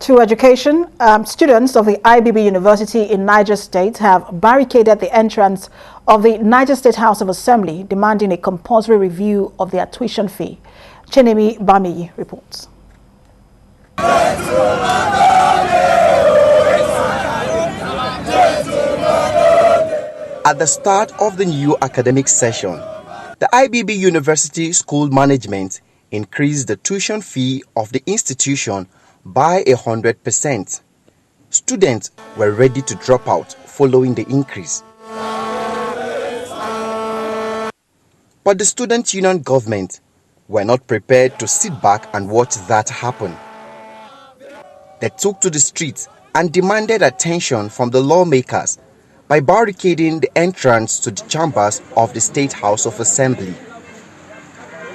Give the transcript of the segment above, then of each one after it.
To education, students of the IBB University in Niger State have barricaded the entrance of the Niger State House of Assembly, demanding a compulsory review of their tuition fee. Ibrahim Babangida reports. At the start of the new academic session, the IBB University School Management increased the tuition fee of the institution by 100%. Students were ready to drop out following the increase. But the student union government were not prepared to sit back and watch that happen. They took to the streets and demanded attention from the lawmakers by barricading the entrance to the chambers of the State House of Assembly.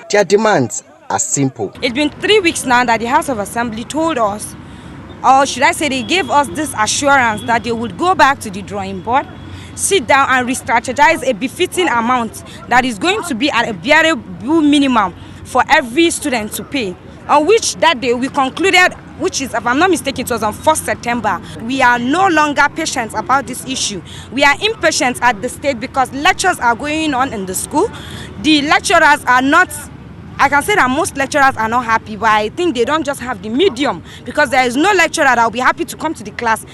Their demands are simple. It's been 3 weeks now that the House of Assembly told us, or should I say they gave us this assurance that they would go back to the drawing board, sit down and re-strategize a befitting amount that is going to be at a bearable minimum for every student to pay. On which that day we concluded, which is, if I'm not mistaken, it was on 1st September. We are no longer patient about this issue. We are impatient at the state because lectures are going on in the school. The lecturers are not, I can say that most lecturers are not happy, but I think they don't just have the medium, because there is no lecturer that will be happy to come to the class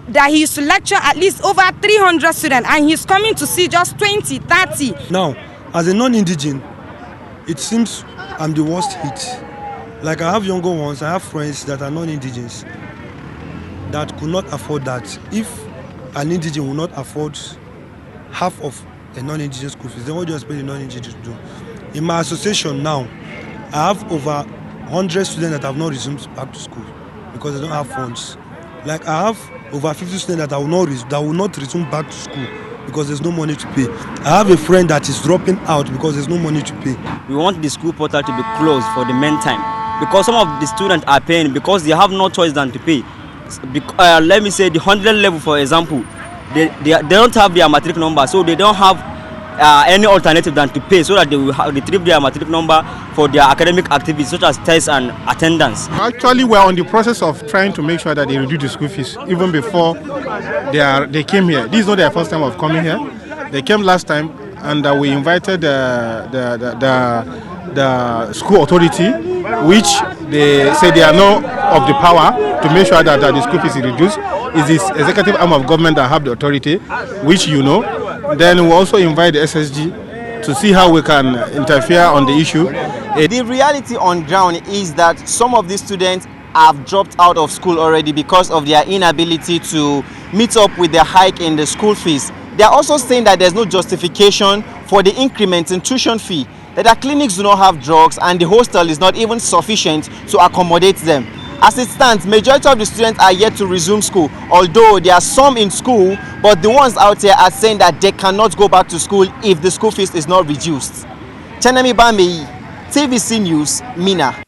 that he used to lecture at least over 300 students and he's coming to see just 20, 30. Now, as a non-indigenous, it seems I'm the worst hit. Like I have younger ones, I have friends that are non-indigenous that could not afford that. If an indigenous will not afford half of a non-indigenous school fees, then what do you expect the non-indigenous to do? In my association now, I have over 100 students that have not resumed back to school because they don't have funds. Like I have over 50 students that will not resume back to school because there's no money to pay. I have a friend that is dropping out because there's no money to pay. We want the school portal to be closed for the meantime because some of the students are paying because they have no choice than to pay. Let me say the 100 level, for example, they don't have their matric number, so they don't have any alternative than to pay so that they will retrieve their matric number for their academic activities such as tests and attendance. Actually, we're on the process of trying to make sure that they reduce the school fees even before they came here. This is not their first time of coming here. They came last time and we invited the school authority, which they say they are not of the power to make sure that the school fees is reduced. It's this executive arm of government that have the authority, which you know. Then we also invite the SSG to see how we can interfere on the issue. The reality on ground is that some of these students have dropped out of school already because of their inability to meet up with the hike in the school fees. They are also saying that there's no justification for the increment in tuition fee, that their clinics do not have drugs and the hostel is not even sufficient to accommodate them. As it stands, majority of the students are yet to resume school, although there are some in school, but the ones out there are saying that they cannot go back to school if the school fees is not reduced. Ibrahim Babangida, TVC News, Minna.